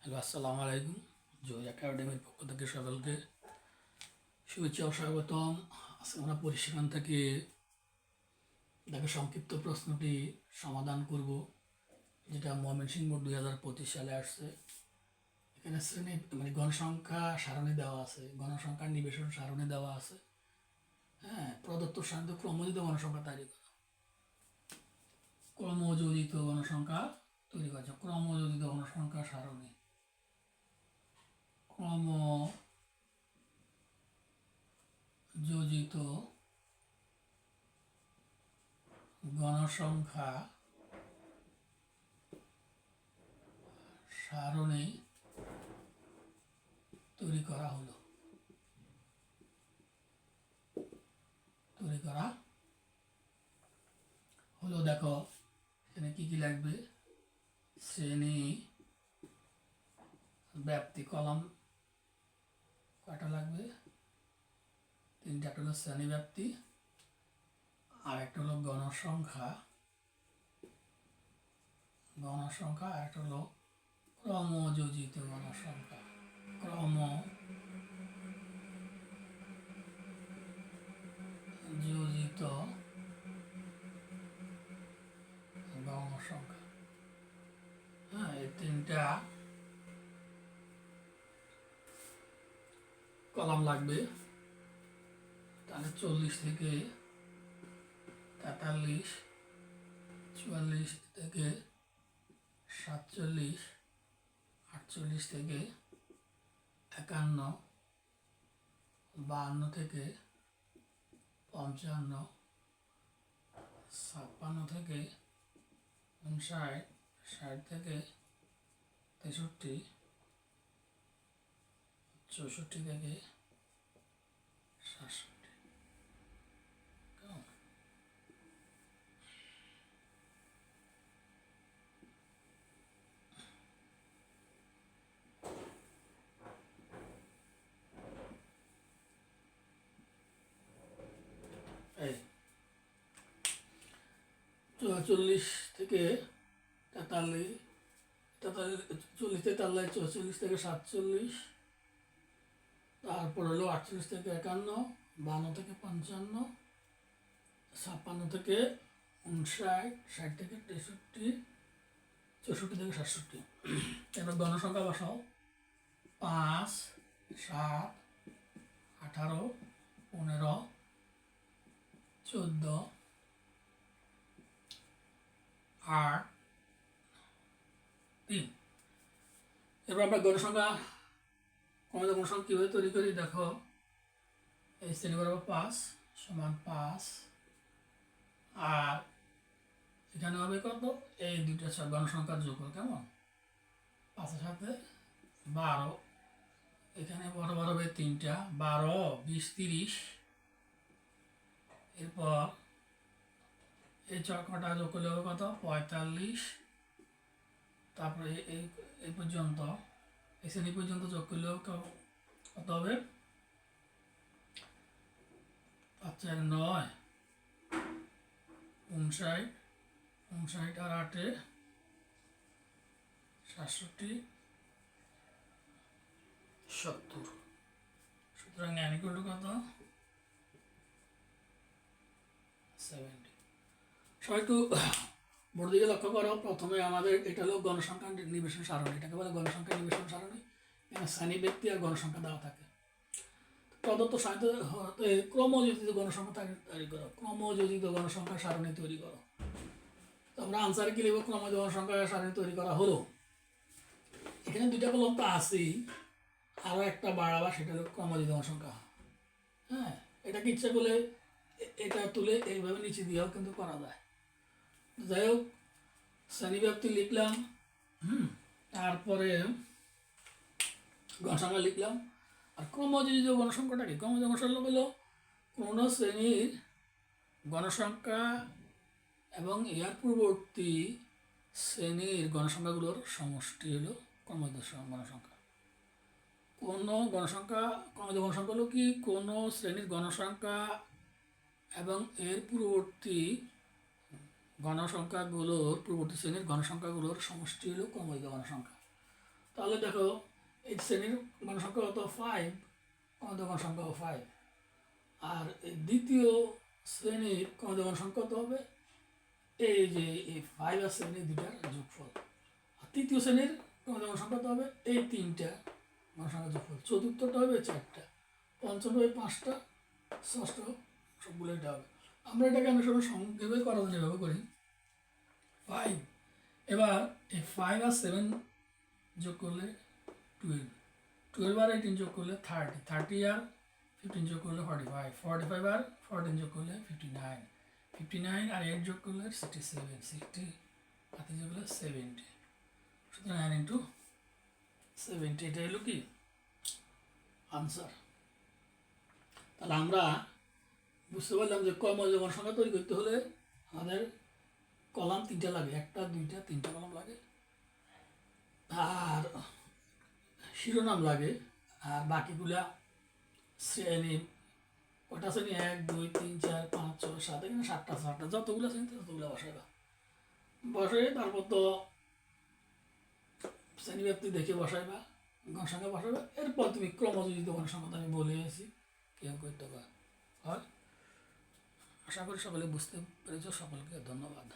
Hello, আসসালামু আলাইকুম। জয় একাডেমির পক্ষ থেকে সকলকে শুভেচ্ছা ও স্বাগতম। আজকে আমরা পরিসীমান থেকে সংক্ষিপ্ত প্রশ্নটি সমাধান করব, যেটা ময়মনসিংহ বোর্ড 2025 সালে আসছে। এখানে শ্রেণী গণসংখ্যা সারণী দেওয়া আছে, গণসংখ্যা নিবেশন সারণী দেওয়া আছে। হ্যাঁ, প্রদত্ত সারণীতে ক্রমযোজিত গণসংখ্যা তৈরি করা, ক্রমযোজিত গণসংখ্যা তৈরি করা, ক্রমযোজিত গণসংখ্যা সারণী, যোজিত গণসংখ্যা সারণী তৈরি করা হলো। দেখো এখানে কি কি লাগবে। শ্রেণী ব্যাপ্তি কলাম কয়টা লাগবে? তিনটা। একটা হলো শ্রেণী ব্যাপ্তি, আর একটা হলো গণসংখ্যা, আর একটা হলো ক্রমযোজিত গণসংখ্যা, ক্রমযোজিত গণসংখ্যা। হ্যাঁ, এই তিনটা কলাম লাগবে। তাহলে 40 থেকে 43, 44 থেকে 47, 48 থেকে 51, 52 থেকে 55, 56 থেকে 59, 60 থেকে 63, 64 থেকে 67। এই 44 থেকে 43, 40 থেকে 43, 44 থেকে 47, তারপর হলো 48 থেকে 51, 52 থেকে 55, 56 থেকে 59, 60 থেকে 63, 64 থেকে 67। এবার গণসংখ্যা বসাও। 5, 7, 18, 15, 14, 8, 3। এবার আমরা গণসংখ্যা গণসংখ্যা কীভাবে তৈরি করি দেখো। এই শ্রেণী বরাবর 5 সমান 5, আর এখানে হবে কত? এই দুইটা গণসংখ্যার যোগফল। কেমন? 5-এর সাথে 12, এখানে বড় বড় হবে 3টা, 12, 20, 30। এরপর এই কটা যোগ করলে হবে কত? 45। তারপরে এই পর্যন্ত, এই শ্রেণী পর্যন্ত যোগ করলেও কত হবে? 5-4, 9, 59, 59 আর 8-এ 67, 70। সুতরাং n = কত? 70। সবাই একটু বোর্ড দিকে লক্ষ্য করো। প্রথমে আমাদের এটা হলো গণসংখ্যা নিবেশন সারণী, এটাকে বলে গণসংখ্যা নিবেশন সারণী। এখানে শ্রেণী ব্যক্তি আর গণসংখ্যা দেওয়া থাকে। প্রদত্ত সারণীতে ক্রমযোজিত গণসংখ্যা তৈরি করো, ক্রমযোজিত গণসংখ্যা সারণী তৈরি করো। তো আমরা আনসারে কি লিখব? ক্রমযোজিত গণসংখ্যা সারণী তৈরি করা হলো। এখানে দুইটা কলম তো আছেই, আরও একটা বাড়াবা, সেটা হলো ক্রমযোজিত গণসংখ্যা। হ্যাঁ, এটাকে ইচ্ছা করলে এটা তুলে এইভাবে নিচে দিয়েও কিন্তু করা যায়। যাই হোক, শ্রেণীব্যাপ্তি লিখলাম, তারপরে গণসংখ্যা লিখলাম। আর ক্রমযোজিত গণসংখ্যাটা কি? ক্রমযোজিত গণসংখ্যা হলো কোনো শ্রেণীর গণসংখ্যা এবং এর পূর্ববর্তী শ্রেণীর গণসংখ্যাগুলোর সমষ্টি হলো ক্রমযোজিত গণসংখ্যা। কোনো গণসংখ্যা, ক্রমযোজিত গণসংখ্যা হলো কি? কোনো শ্রেণীর গণসংখ্যা এবং এর পূর্ববর্তী পূর্ববর্তী শ্রেণীর গণসংখ্যাগুলোর সমষ্টি হলো ক্রমযোজিত গণসংখ্যা। তাহলে দেখো এই শ্রেণীর গণসংখ্যা কত 5, ক্রমিত গণসংখ্যাও 5। আর এই দ্বিতীয় শ্রেণীর ক্রমিত গণসংখ্যা কত হবে, এই যে এই 5 আর শ্রেণীর দুটার যোগফল। আর তৃতীয় শ্রেণীর ক্রমিত গণসংখ্যা কত হবে, এই তিনটা গণসংখ্যার যোগফল। চতুর্থটা হবে 4টা, পঞ্চম হবে 5টা, ষষ্ঠ সবগুলো এটা হবে। আমরা এটাকে অনেক সময় সংক্ষেপে করার জন্য এভাবে করি 5। এবার এই 5 আর 7 যোগ করলে 12, 12 আর 18 যোগ করলে 30, 30 আর 15 যোগ করলে 45, 45 আর 14 যোগ করলে 59, 59 আর 8 যোগ করলে 67, 60 হাতে যোগ করলে 70। সুতরাং 9 ইন্টু 70, এটা হলো কি আনসার। তাহলে আমরা বুঝতে পারলাম যে ক্রমিত গণসংখ্যা তৈরি করতে হলে আমাদের কলাম 3টা লাগে, 1টা 2টা 3টা কলাম লাগে, আর শিরোনাম লাগে, আর বাকিগুলা শ্রেণী, কটা শ্রেণী 1 2 3 4 5 6 7, এখানে 7টা যতগুলো শ্রেণী ততগুলো বসাইবা, বসাই তারপর তো শ্রেণী ব্যক্তি দেখে বসাইবা, গণসংখ্যা বসাইবা, এরপর তুমি ক্রমযোজিত গণসংখ্যা আমি বলে গেছি কেউ করতে পারো। আর আশা করি সকলে বুঝতে পেরেছ, সকলকে ধন্যবাদ।